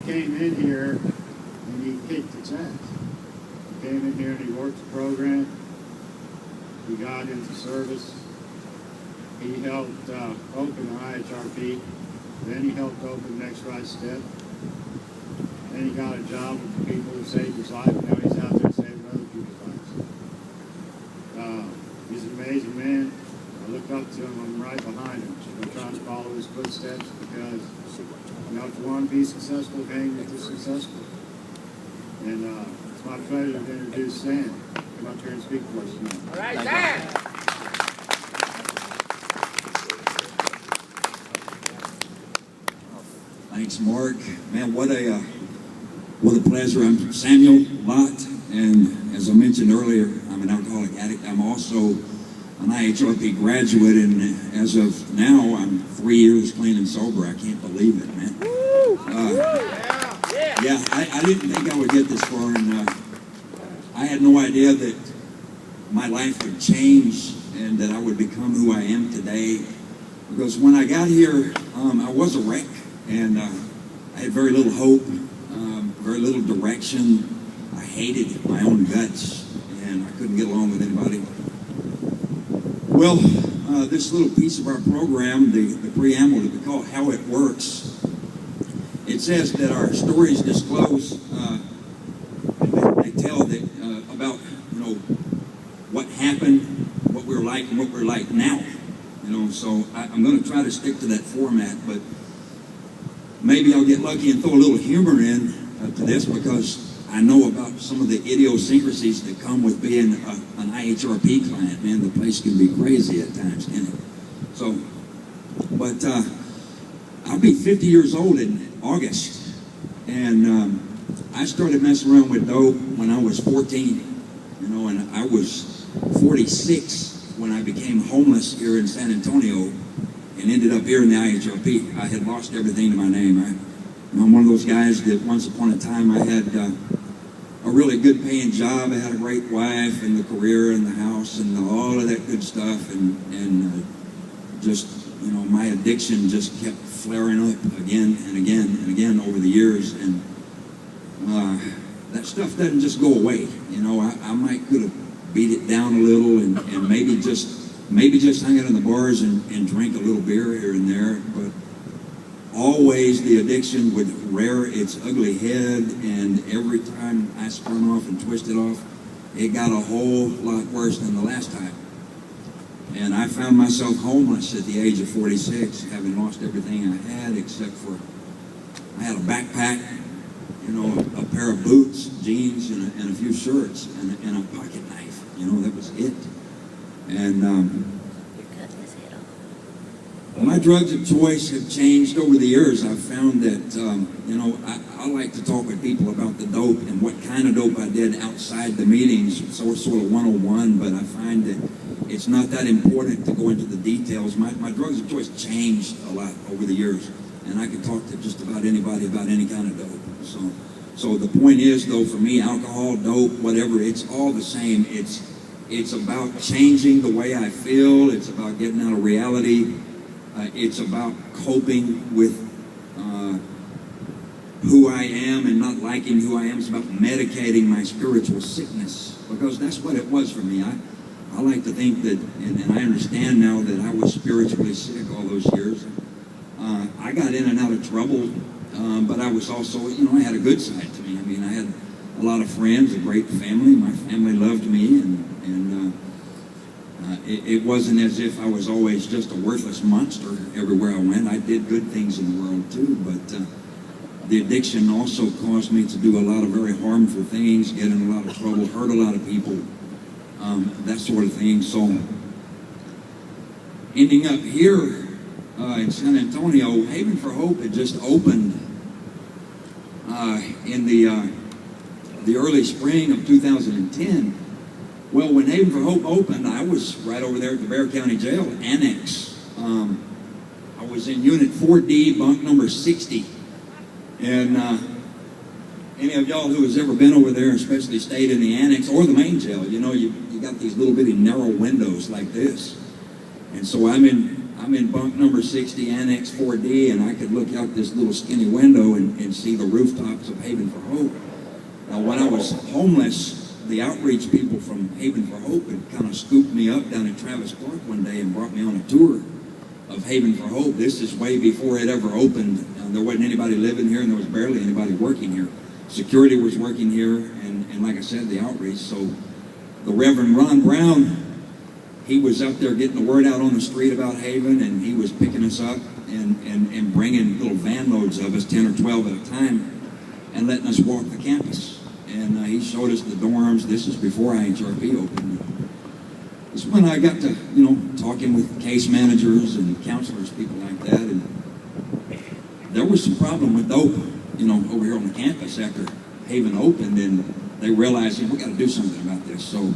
came in here and he kicked its ass. He came in here and he worked the program. He got into service. He helped open the IHRP. Then he helped open Next Right Step. Then he got a job with the people who saved his life. Now he's out there saving other people's lives. He's an amazing man. I look up to him. I'm right behind him. I'm trying to follow his footsteps because, you know, if you want to be successful, hang with the successful. And it's my pleasure to introduce Stan. Come up here and speak for us tonight. All right, Stan! Thanks, Mark. Man, what a pleasure. I'm Samuel Lott, and as I mentioned earlier, I'm an alcoholic addict. I'm also an IHRP graduate, and as of now, I'm 3 years clean and sober. I can't believe it, man. Yeah, I didn't think I would get this far, and I had no idea that my life would change and that I would become who I am today. Because when I got here, I was a wreck, and I had very little hope, very little direction. I hated my own guts, and I couldn't get along with anybody. Well, this little piece of our program, the preamble that we call How It Works, it says that our stories disclose, they tell that about, you know, what happened, what we're like, and what we're like now. You know, so I'm going to try to stick to that format, but maybe I'll get lucky and throw a little humor in to this, because I know about some of the idiosyncrasies that come with being an IHRP client. Man, the place can be crazy at times, can't it? So, but I'll be 50 years old in August, and I started messing around with dope when I was 14, you know, and I was 46 when I became homeless here in San Antonio and ended up here in the IHRP. I had lost everything to my name. I'm one of those guys that once upon a time I had a really good paying job. I had a great wife and the career and the house and all of that good stuff, and just, you know, my addiction just kept flaring up again and again and again over the years, and that stuff doesn't just go away. You know, I might could have beat it down a little and maybe just hang out in the bars and drink a little beer here and there, but always the addiction would rear its ugly head, and every time I spun off and twisted off, it got a whole lot worse than the last time. And I found myself homeless at the age of 46, having lost everything I had except for, I had a backpack, you know, a pair of boots, jeans, and a few shirts, and a pocket knife. You know, that was it. And my drugs of choice have changed over the years. I've found that, you know, I like to talk with people about the dope and what kind of dope I did outside the meetings, so sort of 101, but I find that it's not that important to go into the details. My drugs of choice changed a lot over the years, and I can talk to just about anybody about any kind of dope. So the point is, though, for me, alcohol, dope, whatever, it's all the same. It's about changing the way I feel. It's about getting out of reality. It's about coping with who I am and not liking who I am. It's about medicating my spiritual sickness, because that's what it was for me. I like to think that, and I understand now that I was spiritually sick all those years. I got in and out of trouble, but I was also, you know, I had a good side to me. I mean, I had a lot of friends, a great family. My family loved me, and it wasn't as if I was always just a worthless monster everywhere I went. I did good things in the world too, but the addiction also caused me to do a lot of very harmful things, get in a lot of trouble, hurt a lot of people, that sort of thing. So ending up here in San Antonio, Haven for Hope had just opened in the early spring of 2010. Well, when Haven for Hope opened, I was right over there at the Bexar County Jail Annex. I was in Unit 4D, bunk number 60. And any of y'all who has ever been over there, especially stayed in the Annex or the main jail, you know, you got these little bitty narrow windows like this. And so I'm in I'm in bunk number 60, Annex 4D, and I could look out this little skinny window and see the rooftops of Haven for Hope. Now, when I was homeless, the outreach people from Haven for Hope had kind of scooped me up down at Travis Park one day and brought me on a tour of Haven for Hope. This is way before it ever opened. There wasn't anybody living here, and there was barely anybody working here. Security was working here, and like I said, the outreach. So the Reverend Ron Brown, he was up there getting the word out on the street about Haven, and he was picking us up and bringing little van loads of us, 10 or 12 at a time, and letting us walk the campus. And he showed us the dorms. This is before IHRP opened. It's when I got to, talking with case managers and counselors, people like that, and there was some problem with dope, over here on the campus after Haven opened, and they realized, we got to do something about this. So,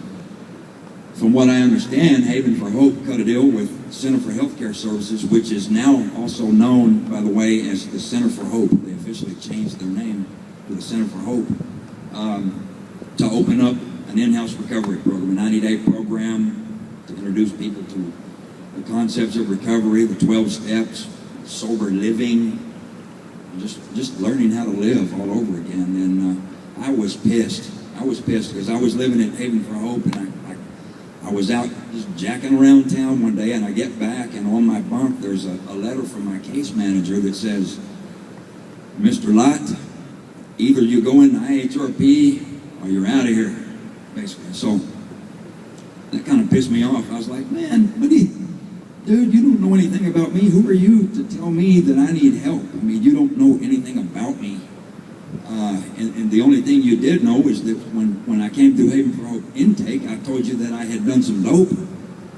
from what I understand, Haven for Hope cut a deal with Center for Healthcare Services, which is now also known, by the way, as the Center for Hope. They officially changed their name to the Center for Hope, to open up an in-house recovery program, a 90-day program to introduce people to the concepts of recovery, the 12 steps, sober living, just learning how to live all over again. And I was pissed. I was pissed because I was living at Haven for Hope, and I was out just jacking around town one day, and I get back, and on my bunk there's a letter from my case manager that says, Mr. Lott, either you go into IHRP or you're out of here, basically. So that kind of pissed me off. I was like, man, dude, you don't know anything about me. Who are you to tell me that I need help? I mean, you don't know anything about me. And the only thing you did know is that when I came through Haven for Hope intake, I told you that I had done some dope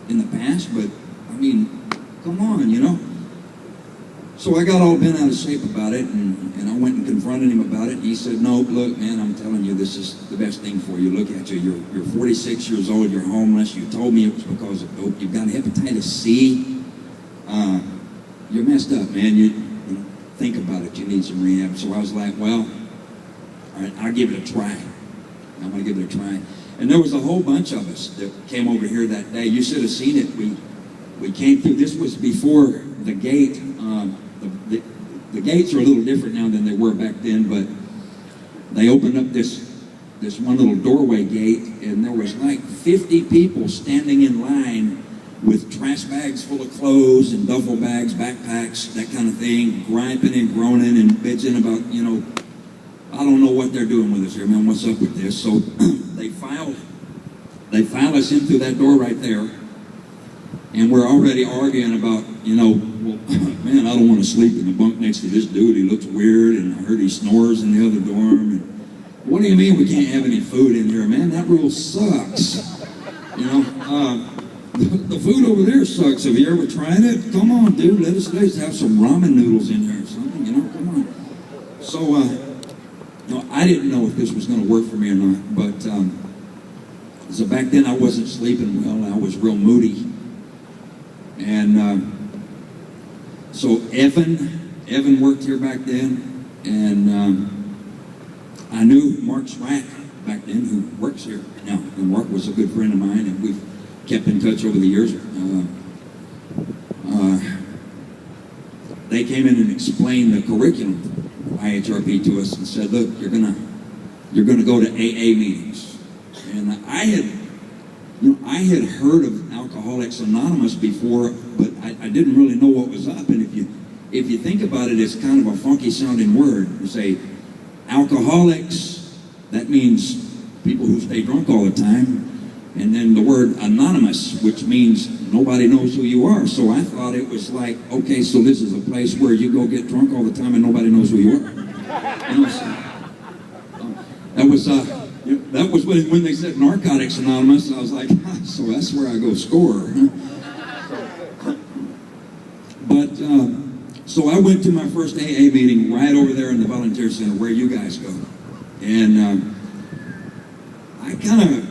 in the past, but, I mean, come on, So I got all bent out of shape about it, and I went and confronted him about it, and he said, no, look, man, I'm telling you, this is the best thing for you. Look at you. You're 46 years old. You're homeless. You told me it was because of dope. You've got hepatitis C. You're messed up, man. You think about it. You need some rehab. So I was like, well, all right, I'll give it a try. I'm going to give it a try. And there was a whole bunch of us that came over here that day. You should have seen it. We came through. This was before the gate. The gates are a little different now than they were back then, but they opened up this one little doorway gate, and there was like 50 people standing in line with trash bags full of clothes and duffel bags, backpacks, that kind of thing, griping and groaning and bitching about, I don't know what they're doing with us here, man. What's up with this? So they filed us in through that door right there, and we're already arguing about, well, man, I don't want to sleep in the bunk next to this dude. He looks weird, and I heard he snores in the other dorm. And what do you mean we can't have any food in here, man? That rule sucks. The food over there sucks. Have you ever tried it? Come on, dude. Let us have some ramen noodles in there or something. Come on. So, I didn't know if this was going to work for me or not, but so back then I wasn't sleeping well. I was real moody. And so Evan worked here back then, and I knew Mark Spratt back then, who works here now. And Mark was a good friend of mine, and we've kept in touch over the years. They came in and explained the curriculum of IHRP to us and said, look, you're gonna go to AA meetings. And I had heard of Alcoholics Anonymous before, but I didn't really know what was up. And if you think about it, it's kind of a funky sounding word. You say alcoholics, that means people who stay drunk all the time. And then the word anonymous, which means nobody knows who you are. So I thought it was like, okay, so this is a place where you go get drunk all the time and nobody knows who you are. That was when they said Narcotics Anonymous. I was like, so that's where I go score. But so I went to my first AA meeting right over there in the volunteer center where you guys go, and I kind of.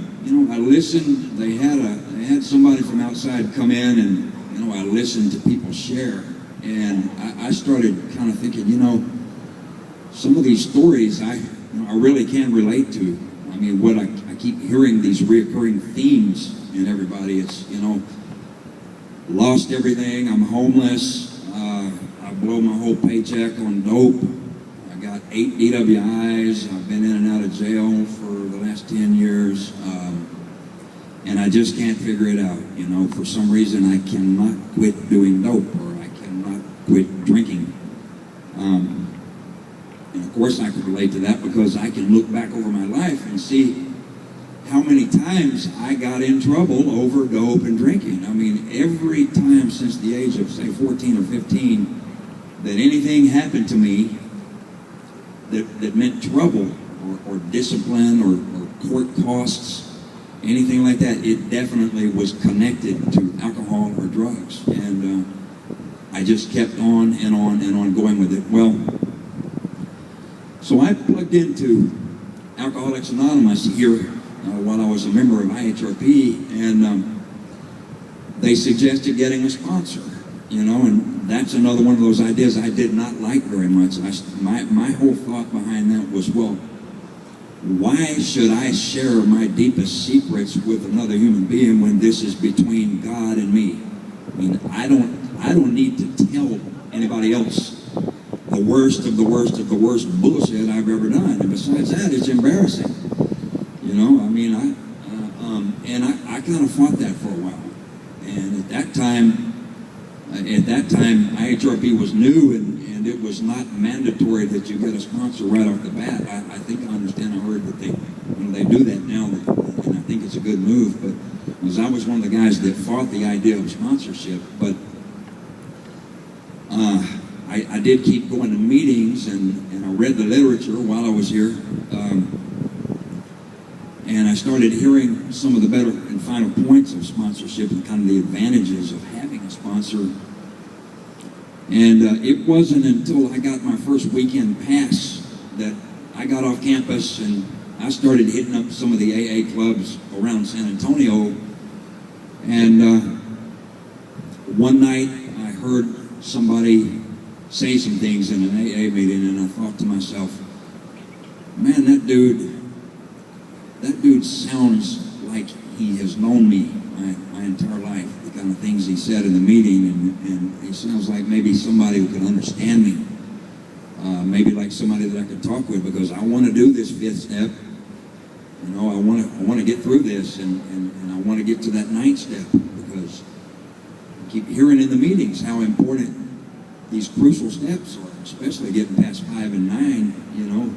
I listened. They had somebody from outside come in, and I listened to people share, and I started kind of thinking, some of these stories I really can relate to. I mean, what I keep hearing these reoccurring themes in everybody. It's lost everything. I'm homeless. I blow my whole paycheck on dope. I got 8 DWIs. I've been in and out of jail for the last 10 years. And I just can't figure it out. You know, for some reason I cannot quit doing dope, or I cannot quit drinking. And of course I can relate to that because I can look back over my life and see how many times I got in trouble over dope and drinking. I mean, every time since the age of, say, 14 or 15, that anything happened to me that meant trouble or discipline or court costs, anything like that, it definitely was connected to alcohol or drugs. And I just kept on and on and on going with it. Well, so I plugged into Alcoholics Anonymous here while I was a member of IHRP, and they suggested getting a sponsor, you know, and that's another one of those ideas I did not like very much. My whole thought behind that was, well, why should I share my deepest secrets with another human being when this is between God and me? I mean, I don't need to tell anybody else the worst of the worst of the worst bullshit I've ever done. And besides that, it's embarrassing. You know, I mean, I kind of fought that for a while. And at that time, IHRP was new, and it was not mandatory that you get a sponsor right off the bat. I think I understand. I heard that they do that now, and I think it's a good move. But because I was one of the guys that fought the idea of sponsorship, but I did keep going to meetings, and I read the literature while I was here. And I started hearing some of the better and final points of sponsorship and kind of the advantages of having a sponsor. And it wasn't until I got my first weekend pass that I got off campus and I started hitting up some of the AA clubs around San Antonio. And one night I heard somebody say some things in an AA meeting, and I thought to myself, man, that dude sounds like he has known me my entire life, the kind of things he said in the meeting, and he sounds like maybe somebody who can understand me, maybe like somebody that I could talk with, because I want to do this 5th step. You know, I want to get through this, and I want to get to that 9th step, because I keep hearing in the meetings how important these crucial steps are, especially getting past 5 and 9, you know,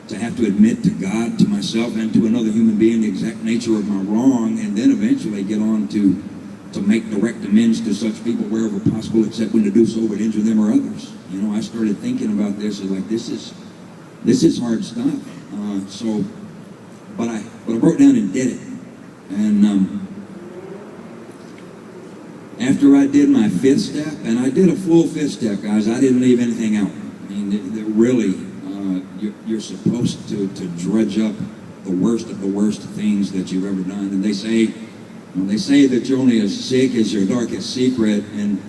to have to admit to God, to myself, and to another human being the exact nature of my wrong, and then eventually get on to make direct amends to such people wherever possible, except when to do so would injure them or others. You know, I started thinking about this as like, this is hard stuff. But I broke down and did it. And after I did my 5th step, and I did a full 5th step, guys, I didn't leave anything out. I mean, really, you're supposed to drudge up the worst of the worst things that you've ever done. And they say that you're only as sick as your darkest secret, and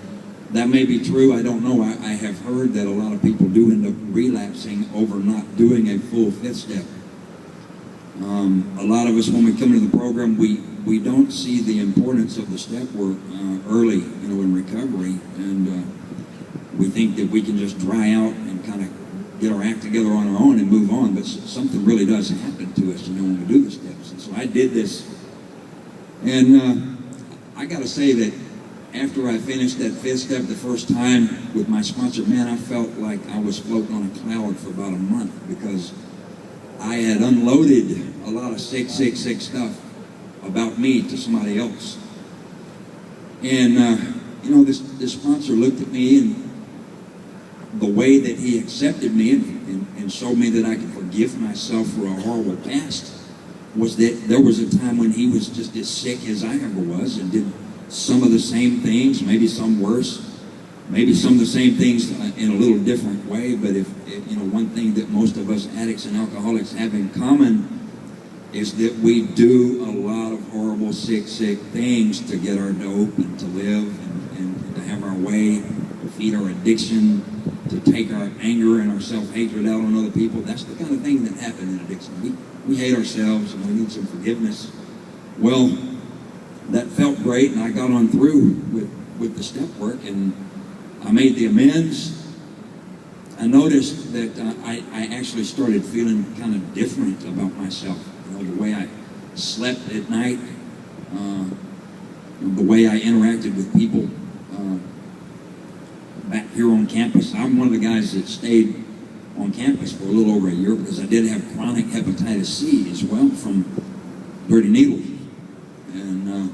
that may be true. I don't know. I have heard that a lot of people do end up relapsing over not doing a full 5th step. A lot of us, when we come into the program, we don't see the importance of the step work early, you know, in recovery, and we think that we can just dry out and kind of get our act together on our own and move on, but something really does happen to us, you know, when we do the steps. And so I did this, and I got to say that after I finished that 5th step the first time with my sponsor, man, I felt like I was floating on a cloud for about a month, because I had unloaded a lot of sick stuff about me to somebody else. And, you know, this sponsor looked at me, and the way that he accepted me and showed me that I could forgive myself for a horrible past was that there was a time when he was just as sick as I ever was and did some of the same things, maybe some worse, maybe some of the same things in a little different way. But if you know, one thing that most of us addicts and alcoholics have in common is that we do a lot of horrible, sick things to get our dope and to live and to have our way, to feed our addiction, to take our anger and our self-hatred out on other people. That's the kind of thing that happen in addiction. We hate ourselves, and we need some forgiveness. Well, that felt great, and I got on through with the step work, and I made the amends. I noticed that I actually started feeling kind of different about myself. You know, the way I slept at night, the way I interacted with people back here on campus. I'm one of the guys that stayed on campus for a little over a year because I did have chronic hepatitis C as well from dirty needles. And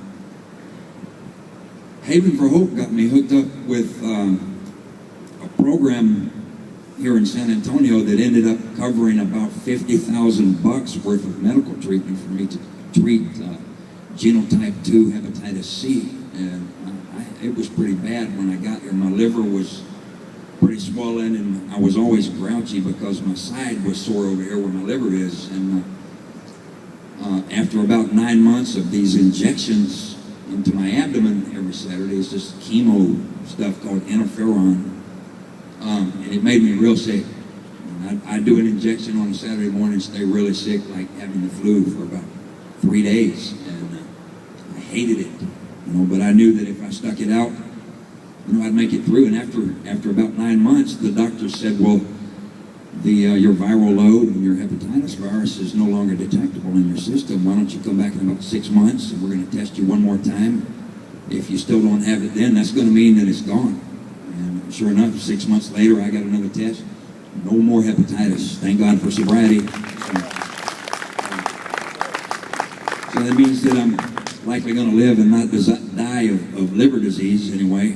Haven for Hope got me hooked up with a program here in San Antonio that ended up covering about $50,000 worth of medical treatment for me to treat genotype 2 hepatitis C. And it was pretty bad when I got here. My liver was pretty swollen, and I was always grouchy because my side was sore over here where my liver is. And after about 9 months of these injections into my abdomen every Saturday, it's just chemo stuff called interferon, and it made me real sick. I'd do an injection on a Saturday morning, stay really sick, like having the flu for about 3 days, and I hated it, you know. But I knew that if I stuck it out, you know, I'd make it through. And after about 9 months, the doctor said, "Well, your viral load and your hepatitis virus is no longer detectable in your system. Why don't you come back in about 6 months, and we're going to test you one more time. If you still don't have it then, that's going to mean that it's gone." And sure enough, 6 months later, I got another test. No more hepatitis. Thank God for sobriety. So that means that I'm likely going to live and not die of liver disease anyway.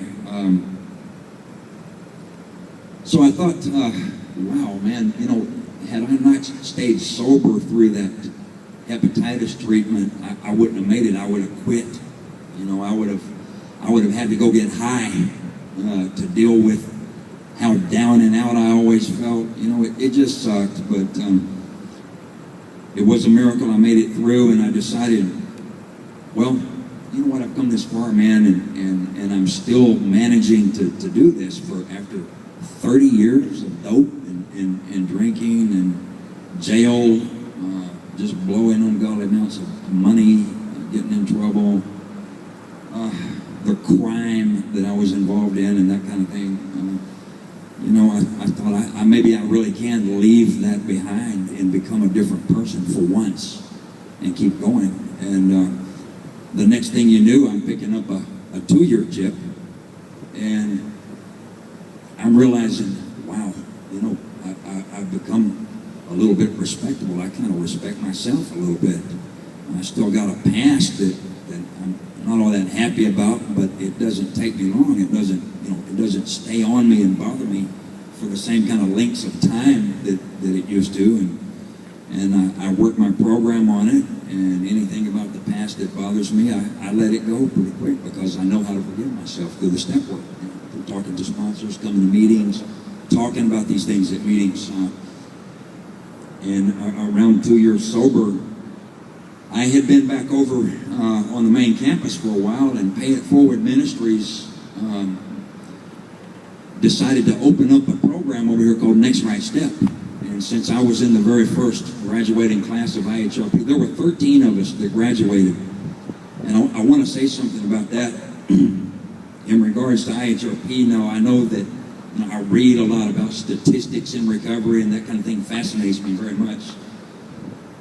So I thought, wow, man, you know, had I not stayed sober through that hepatitis treatment, I wouldn't have made it. I would have quit. You know, I would have had to go get high to deal with how down and out I always felt. You know, it just sucked, but it was a miracle I made it through, and I decided, well, you know what, I've come this far, man, and I'm still managing to do this after 30 years of dope and drinking and jail, just blowing ungodly amounts of money, getting in trouble, the crime that I was involved in and that kind of thing. You know, I thought maybe I really can leave that behind and become a different person for once and keep going. And the next thing you knew, I'm picking up a 2-year chip, and I'm realizing, wow, you know, I've become a little bit respectable. I kind of respect myself a little bit. I still got a past that I'm not all that happy about, but it doesn't take me long. It doesn't stay on me and bother me for the same kind of lengths of time that it used to. And I work my program on it, and anything about the past that bothers me, I let it go pretty quick because I know how to forgive myself through the step work. You know, through talking to sponsors, coming to meetings, talking about these things at meetings. And around 2 years sober, I had been back over on the main campus for a while, and Pay It Forward Ministries decided to open up a program over here called Next Right Step. And since I was in the very first graduating class of IHRP, there were 13 of us that graduated. And I want to say something about that in regards to IHRP. Now, I know that I read a lot about statistics in recovery, and that kind of thing fascinates me very much.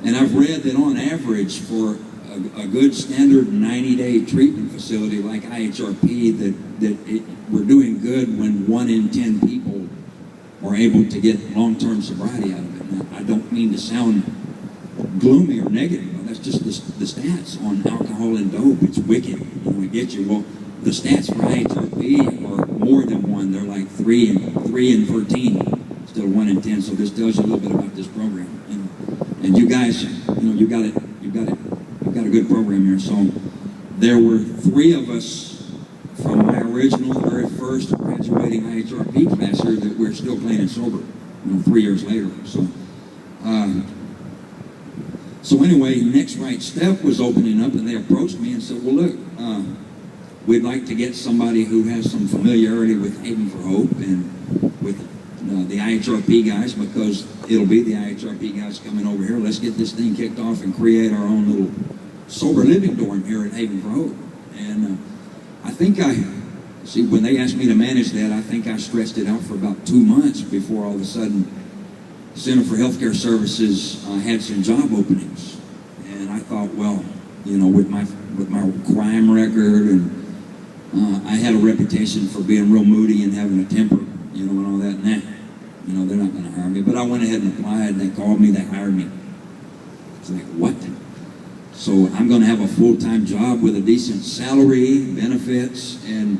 And I've read that on average for a good standard 90-day treatment facility like IHRP, we're doing good when 1 in 10 people are able to get long-term sobriety out of it. Now, I don't mean to sound gloomy or negative, but that's just the stats on alcohol and dope. It's wicked. You know, it gets you. Well, the stats for IHRP are more than 1. They're like 3 and 13 instead of 1 in 10. So this tells you a little bit about this program. And you guys, you know, you've got a good program here. So there were 3 of us from my original, very first graduating IHRP class here that we're still clean and sober, you know, 3 years later. So anyway, Next Right Step was opening up, and they approached me and said, well, look, we'd like to get somebody who has some familiarity with Haven for Hope and with the IHRP guys, because it'll be the IHRP guys coming over here. Let's get this thing kicked off and create our own little sober living dorm here at Haven for Hope. And I think when they asked me to manage that, I think I stretched it out for about 2 months before all of a sudden Center for Healthcare Services had some job openings. And I thought, well, you know, with my crime record, and I had a reputation for being real moody and having a temper, you know, and all that, you know, they're not going to hire me. But I went ahead and applied, and they called me, they hired me. It's like, what? So I'm going to have a full-time job with a decent salary, benefits, and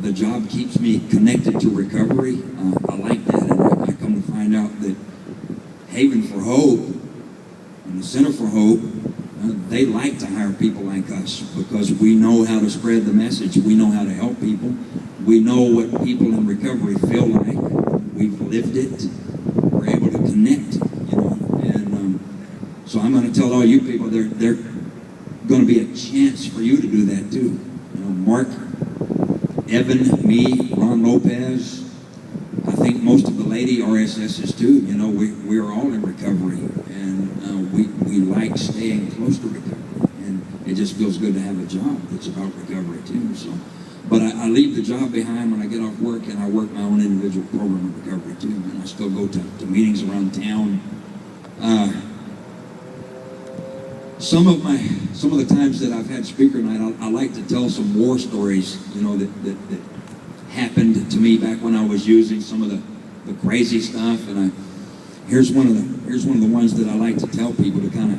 the job keeps me connected to recovery. I like that, and I come to find out that Haven for Hope and the Center for Hope, they like to hire people like us because we know how to spread the message. We know how to help people. We know what people in recovery feel like. We've lived it. We're able to connect, you know. And so I'm going to tell all you people, there's going to be a chance for you to do that too. You know, Mark, Evan, me, Ron Lopez, I think most of the lady RSSs too. You know, we're all in recovery, and we like staying close to recovery, and it just feels good to have a job that's about recovery too. So, but I leave the job behind when I get off work, and I work my own individual program of recovery too, and I still go to meetings around town. Some of the times that I've had speaker night, I like to tell some war stories, you know, that happened to me back when I was using some of the crazy stuff, and here's one of the ones that I like to tell people to kind of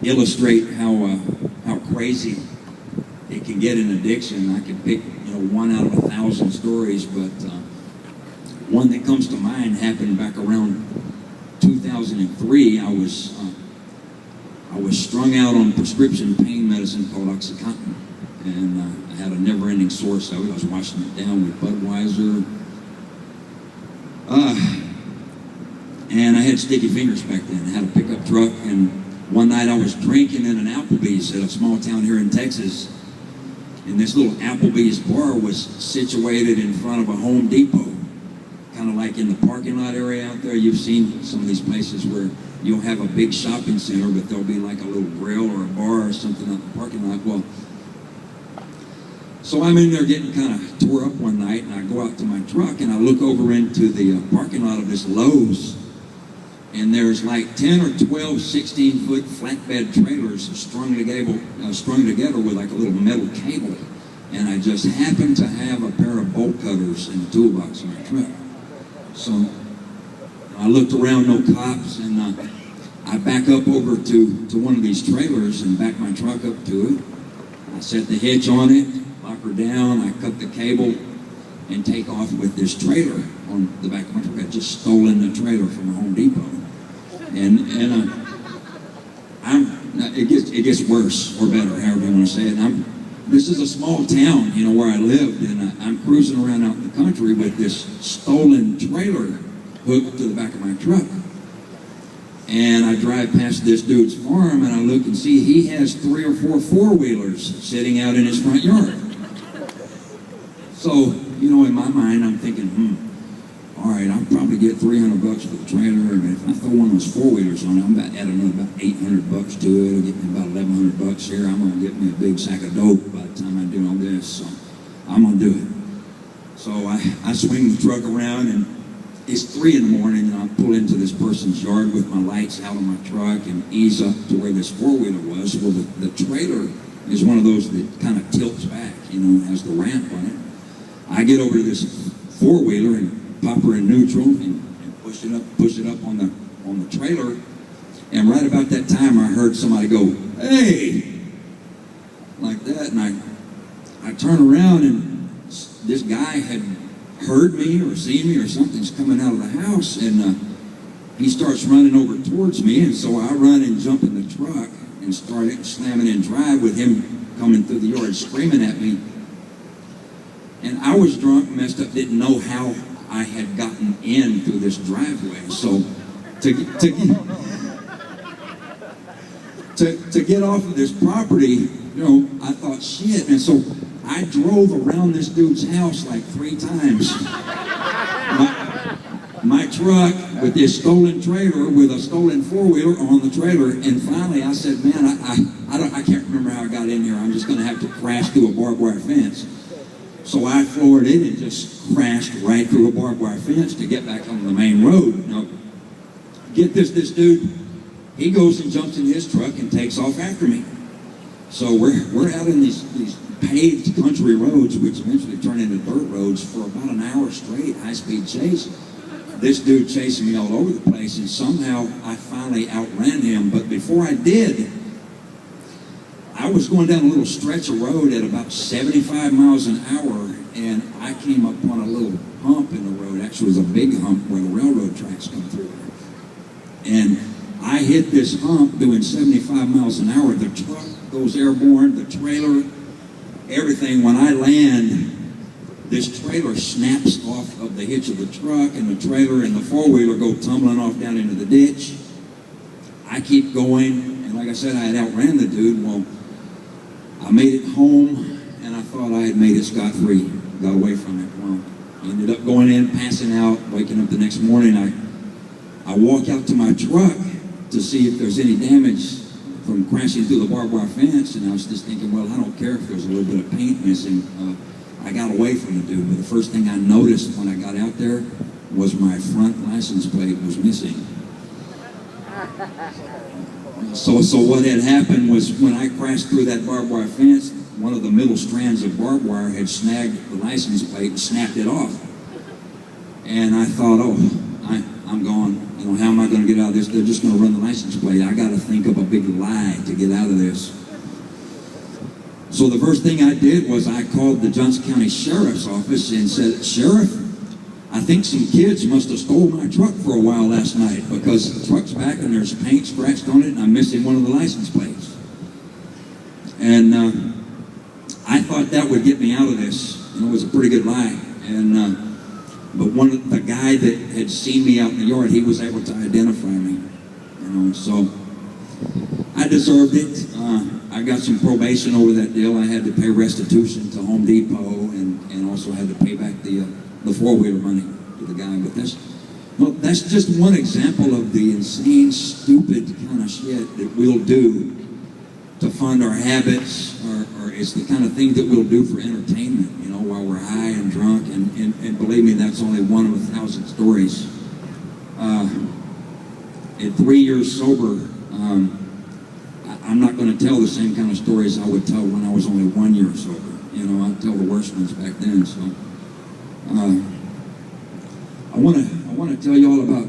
illustrate how crazy it can get in addiction. I can pick, you know, 1 out of 1,000 stories, but one that comes to mind happened back around 2003. I was strung out on prescription pain medicine called Oxycontin, and I had a never-ending source of it. I was washing it down with Budweiser, and I had sticky fingers back then. I had a pickup truck, and one night I was drinking in an Applebee's at a small town here in Texas, and this little Applebee's bar was situated in front of a Home Depot, kind of like in the parking lot area out there. You've seen some of these places where you'll have a big shopping center, but there'll be like a little grill or a bar or something out in the parking lot. Well, so I'm in there getting kind of tore up one night, and I go out to my truck, and I look over into the parking lot of this Lowe's, and there's like 10 or 12 16-foot flatbed trailers strung together with like a little metal cable. And I just happened to have a pair of bolt cutters in the toolbox in my truck. So I looked around, no cops, and I back up over to one of these trailers and back my truck up to it. I set the hitch on it, lock her down, I cut the cable, and take off with this trailer on the back of my truck. I just stolen the trailer from a Home Depot. And it gets worse or better, however you want to say it. This is a small town, you know, where I lived, and I'm cruising around out in the country with this stolen trailer hooked to the back of my truck. And I drive past this dude's farm, and I look and see he has 3 or 4 four-wheelers sitting out in his front yard. So, you know, in my mind, I'm thinking, all right, I'll probably get $300 for the trailer, and if I throw one of those four-wheelers on it, I'm about adding another about $800 to it. It'll get me about $1,100 here. I'm going to get me a big sack of dope by the time I do all this, so I'm going to do it. So I swing the truck around, and it's 3 in the morning, and I pull into this person's yard with my lights out on my truck and ease up to where this four-wheeler was. Well, the trailer is one of those that kind of tilts back, you know, has the ramp on it. I get over to this four-wheeler and pop her in neutral and push it up on the trailer. And right about that time, I heard somebody go, "Hey!" like that, and I turn around, and this guy had heard me or seen me or something's coming out of the house, and he starts running over towards me, and so I run and jump in the truck and start slamming in drive with him coming through the yard screaming at me. And I was drunk, messed up, didn't know how I had gotten in through this driveway. So to get off of this property, you know, I thought, shit. And so I drove around this dude's house like 3 times. My truck, with this stolen trailer, with a stolen four-wheeler on the trailer. And finally I said, man, I can't remember how I got in here. I'm just going to have to crash through a barbed wire fence. So I floored it and just crashed right through a barbed wire fence to get back on the main road. Now, get this dude, he goes and jumps in his truck and takes off after me. So we're out in these paved country roads, which eventually turn into dirt roads, for about an hour straight, high-speed chase. This dude chasing me all over the place, and somehow I finally outran him. But before I did, I was going down a little stretch of road at about 75 miles an hour, and I came up on a little hump in the road. Actually, it was a big hump where the railroad tracks come through. And I hit this hump doing 75 miles an hour. The truck goes airborne, the trailer, everything. When I land, this trailer snaps off of the hitch of the truck, and the trailer and the four-wheeler go tumbling off down into the ditch. I keep going, and like I said, I had outran the dude. Well, I made it home, and I thought I had made it scot-free, got away from it. Well, I ended up going in, passing out, waking up the next morning. I walk out to my truck to see if there's any damage from crashing through the barbed wire fence, and I was just thinking, well, I don't care if there's a little bit of paint missing. I got away from the dude, but the first thing I noticed when I got out there was my front license plate was missing. So what had happened was, when I crashed through that barbed wire fence, one of the middle strands of barbed wire had snagged the license plate and snapped it off. And I thought, oh, I'm gone. You know, how am I going to get out of this? They're just going to run the license plate. I got to think of a big lie to get out of this. So the first thing I did was I called the Johnson County Sheriff's Office and said, Sheriff, I think some kids must have stole my truck for a while last night, because the truck's back and there's paint scratched on it and I'm missing one of the license plates. And I thought that would get me out of this. You know, it was a pretty good lie. And but the guy that had seen me out in the yard, he was able to identify me. You know, so I deserved it. I got some probation over that deal. I had to pay restitution to Home Depot, and also had to pay back the four-wheeler money to the guy. But that's just one example of the insane, stupid kind of shit that we'll do to fund our habits, or it's the kind of thing that we'll do for entertainment, you know, while we're high and drunk. And believe me, that's only one of 1,000 stories. At 3 years sober, I'm not going to tell the same kind of stories I would tell when I was only 1 year sober. You know, I'd tell the worst ones back then. So I want to tell you all about,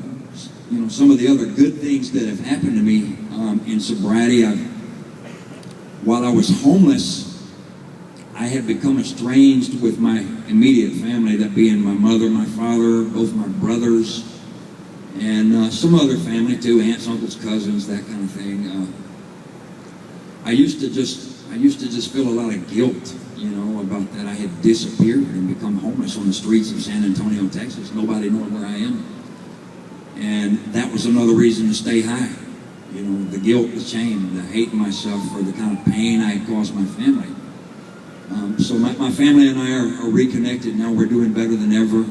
you know, some of the other good things that have happened to me in sobriety. While I was homeless, I had become estranged with my immediate family, that being my mother, my father, both my brothers, and some other family too, aunts, uncles, cousins, that kind of thing. I used to just feel a lot of guilt, you know, about that I had disappeared and become homeless on the streets of San Antonio, Texas, nobody knowing where I am. And that was another reason to stay high. You know, the guilt, the shame, the hating myself for the kind of pain I had caused my family. So my family and I are reconnected now. We're doing better than ever.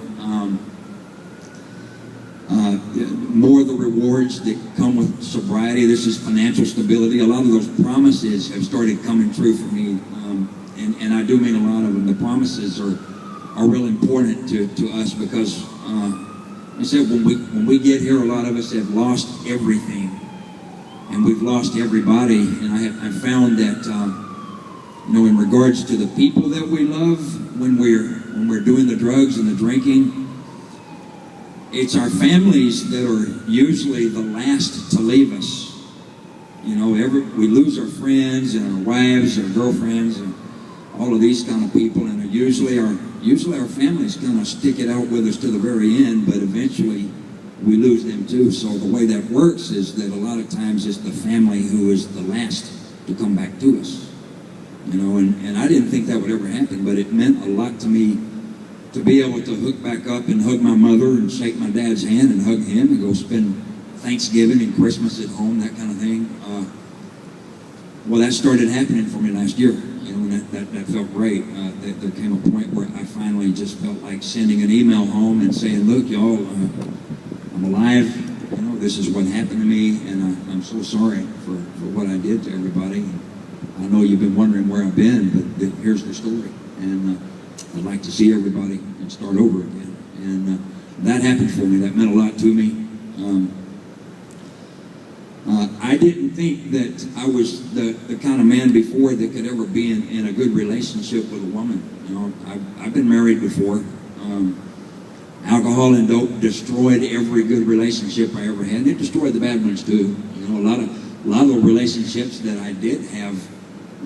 More of the rewards that come with sobriety. This is financial stability. A lot of those promises have started coming true for me, and I do mean a lot of them. The promises are real important to us, because I said when we get here, a lot of us have lost everything, and we've lost everybody. And I found that you know, in regards to the people that we love, when we're doing the drugs and the drinking, it's our families that are usually the last to leave us. You know, we lose our friends and our wives, our girlfriends, and all of these kind of people, and usually our families kind of stick it out with us to the very end, but eventually we lose them too. So the way that works is that a lot of times it's the family who is the last to come back to us. You know, and I didn't think that would ever happen, but it meant a lot to me to be able to hook back up and hug my mother and shake my dad's hand and hug him and go spend Thanksgiving and Christmas at home, that kind of thing. Well, that started happening for me last year. You know, and that felt great. There came a point where I finally just felt like sending an email home and saying, look, y'all, I'm alive. You know, this is what happened to me, and I'm so sorry for what I did to everybody. I know you've been wondering where I've been, but here's the story. And I'd like to see everybody and start over again. And that happened for me. That meant a lot to me. I didn't think that I was the kind of man before that could ever be in a good relationship with a woman. You know, I've been married before. Alcohol and dope destroyed every good relationship I ever had. It destroyed the bad ones too. You know, a lot of the relationships that I did have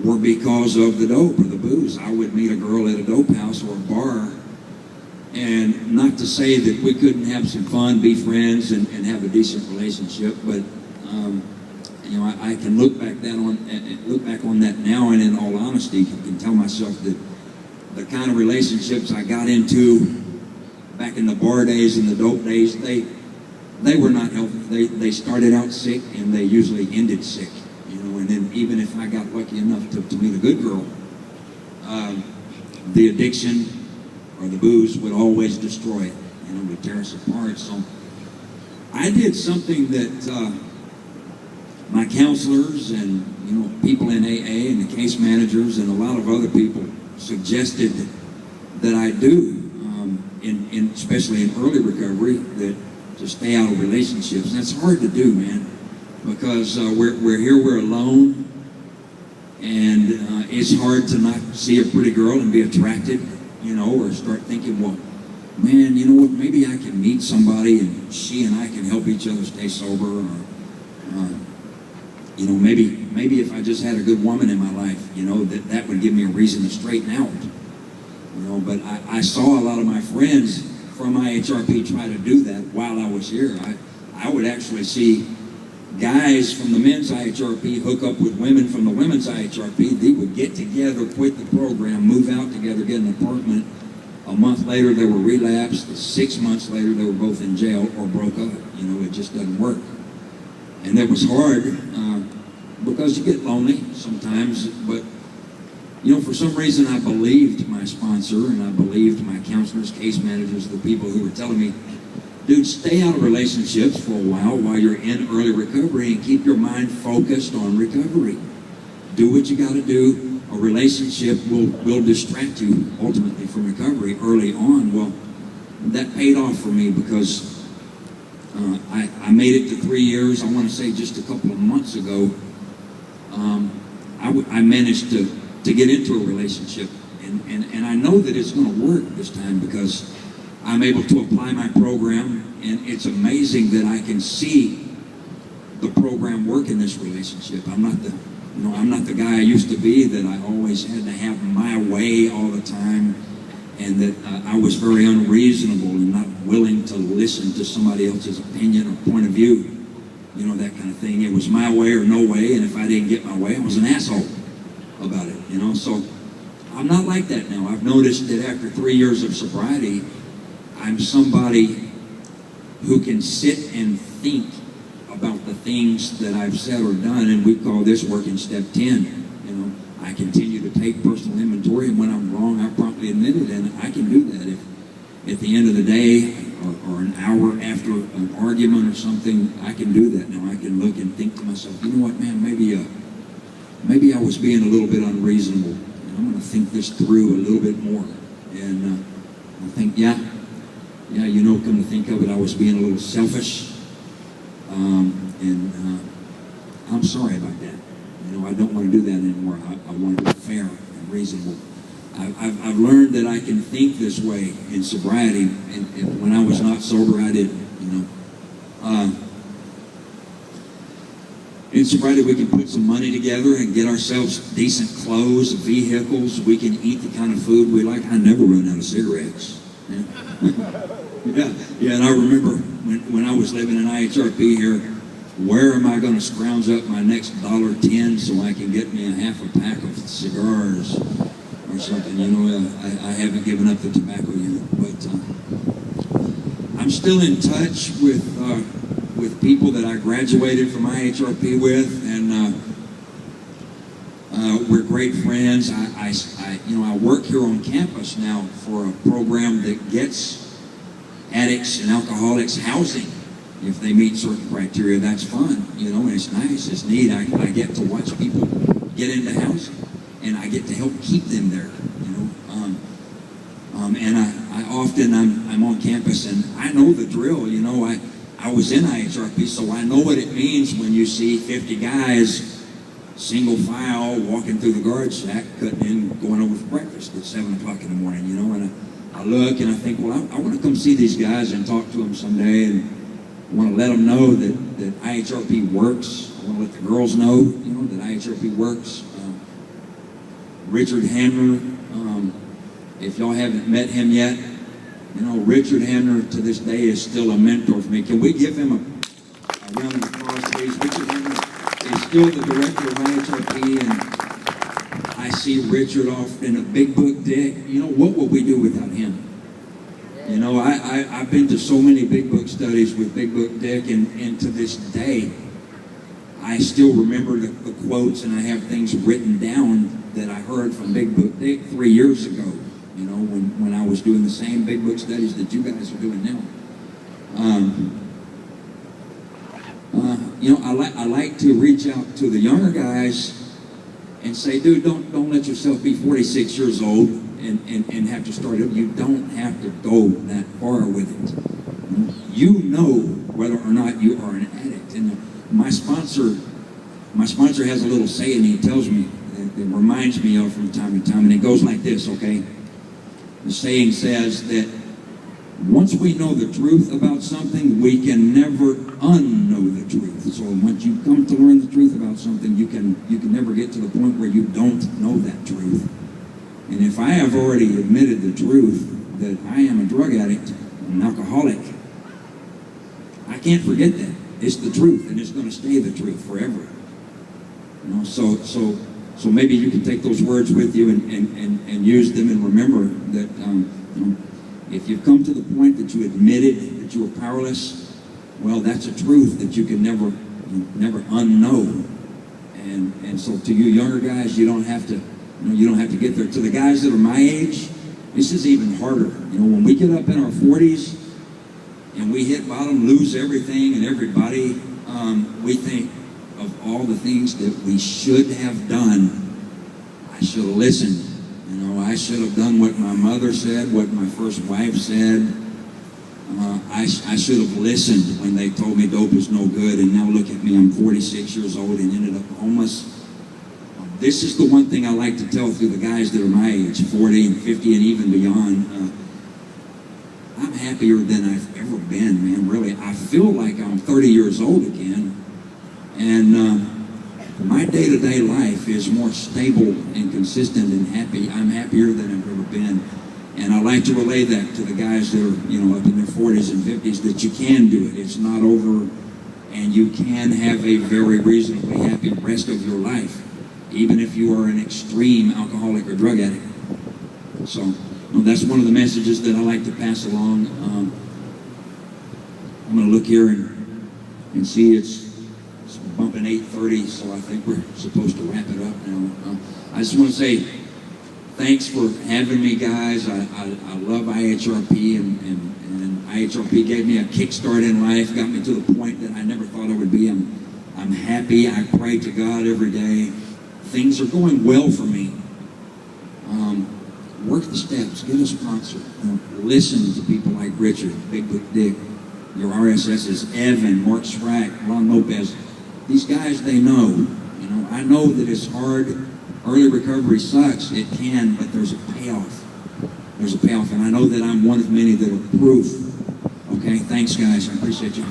were because of the dope or the booze. I would meet a girl at a dope house or a bar, and not to say that we couldn't have some fun, be friends, and have a decent relationship, but you know, I can look back on that now, and in all honesty, can tell myself that the kind of relationships I got into back in the bar days and the dope days, they were not healthy. They started out sick, and they usually ended sick. You know, and then even if I got lucky enough to meet a good girl, the addiction or the booze would always destroy it. You know, would tear us apart. So I did something that my counselors and, you know, people in AA and the case managers and a lot of other people suggested that I do, especially in early recovery, that to stay out of relationships. And that's hard to do, man, because we're here, we're alone, and it's hard to not see a pretty girl and be attracted, you know, or start thinking, well, man, you know what, maybe I can meet somebody and she and I can help each other stay sober, or you know, maybe if I just had a good woman in my life, you know, that would give me a reason to straighten out. You know, but I saw a lot of my friends from IHRP try to do that while I was here. I would actually see guys from the men's IHRP hook up with women from the women's IHRP. They would get together, quit the program, move out together, get an apartment. A month later, they were relapsed. 6 months later, they were both in jail or broke up. You know, it just doesn't work. And that was hard because you get lonely sometimes. But, you know, for some reason, I believed my sponsor and I believed my counselors, case managers, the people who were telling me, dude, stay out of relationships for a while you're in early recovery and keep your mind focused on recovery. Do what you got to do. A relationship will distract you ultimately from recovery early on. Well, that paid off for me because I made it to 3 years. I want to say just a couple of months ago, I managed to get into a relationship. And I know that it's going to work this time because I'm able to apply my program, and it's amazing that I can see the program work in this relationship. I'm not the guy I used to be, that I always had to have my way all the time, and that I was very unreasonable and not willing to listen to somebody else's opinion or point of view, you know, that kind of thing. It was my way or no way, and if I didn't get my way, I was an asshole about it, you know. So I'm not like that now. I've noticed that after 3 years of sobriety, I'm somebody who can sit and think about the things that I've said or done, and we call this working step 10. You know, I continue to take personal inventory, and when I'm wrong, I promptly admit it, and I can do that. If at the end of the day or an hour after an argument or something, I can do that now. I can look and think to myself, you know what, man, maybe I was being a little bit unreasonable, and I'm going to think this through a little bit more. And I think, yeah, you know, come to think of it, I was being a little selfish. And I'm sorry about that. You know, I don't want to do that anymore. I want to be fair and reasonable. I've learned that I can think this way in sobriety, and when I was not sober, I didn't. You know, in sobriety, we can put some money together and get ourselves decent clothes, vehicles. We can eat the kind of food we like. I never run out of cigarettes. Yeah, and I remember when I was living in IHRP here, where am I going to scrounge up my next $1.10 so I can get me a half a pack of cigars or something? You know, I haven't given up the tobacco yet, but I'm still in touch with people that I graduated from IHRP with, and we're great friends. I work here on campus now for a program that gets addicts and alcoholics housing. if they meet certain criteria, that's fun, and it's nice, it's neat. I get to watch people get into housing, and I get to help keep them there, and I often, I'm on campus, and I know the drill, I was in IHRP, so I know what it means when you see 50 guys, single file, walking through the guard shack, cutting in, going over for breakfast at 7 o'clock in the morning, and I look and I think, well, I want to come see these guys and talk to them someday, and I want to let them know that IHRP works. I want to let the girls know, that IHRP works. Richard Hamner, if y'all haven't met him yet, Richard Hamner to this day is still a mentor for me. Can we give him a round of applause, please? Richard Hamner is still the director of IHRP, and I see Richard off in a Big Book Dick. What would we do without him? I've been to so many Big Book studies with Big Book Dick, and to this day, I still remember the quotes, and I have things written down that I heard from Big Book Dick 3 years ago, when I was doing the same Big Book studies that you guys are doing now. I like to reach out to the younger guys and say, dude, don't let yourself be 46 years old and have to start up. You don't have to go that far with it. You know whether or not you are an addict. And my sponsor has a little saying he tells me that reminds me of from time to time, and it goes like this, okay? The saying says that once we know the truth about something, we can never unknow the truth. So once you come to learn the truth about something, you can never get to the point where you don't know that truth. And if I have already admitted the truth that I am a drug addict, an alcoholic, I can't forget that. It's the truth, and it's going to stay the truth forever. So maybe you can take those words with you and use them, and remember that if you've come to the point that you admitted that you were powerless, well, that's a truth that you can never unknow. And so to you younger guys, you don't have to get there. To the guys that are my age, this is even harder. When we get up in our 40s and we hit bottom, lose everything and everybody, we think of all the things that we should have done. I should have listened. I should have done what my mother said, what my first wife said. I should have listened when they told me dope is no good, and now look at me, I'm 46 years old and ended up homeless. This is the one thing I like to tell through the guys that are my age, 40 and 50 and even beyond. I'm happier than I've ever been, man, really. I feel like I'm 30 years old again. And my day-to-day life is more stable and consistent and happy. I'm happier than I've ever been. And I like to relay that to the guys that are, up in their 40s and 50s, that you can do it. It's not over, and you can have a very reasonably happy rest of your life, even if you are an extreme alcoholic or drug addict. So that's one of the messages that I like to pass along. I'm going to look here and see it's bumping 8:30, so I think we're supposed to wrap it up now. I just want to say thanks for having me, guys. I love IHRP, and IHRP gave me a kickstart in life, got me to the point that I never thought I would be. I'm happy. I pray to God every day. Things are going well for me. Work the steps. Get a sponsor. Listen to people like Richard, Big Book Dick, your RSSs, Evan, Mark Sprack, Ron Lopez. These guys, they know. I know that it's hard. Early recovery sucks. It can, but there's a payoff. There's a payoff, and I know that I'm one of many that are proof. Okay, thanks, guys. I appreciate you.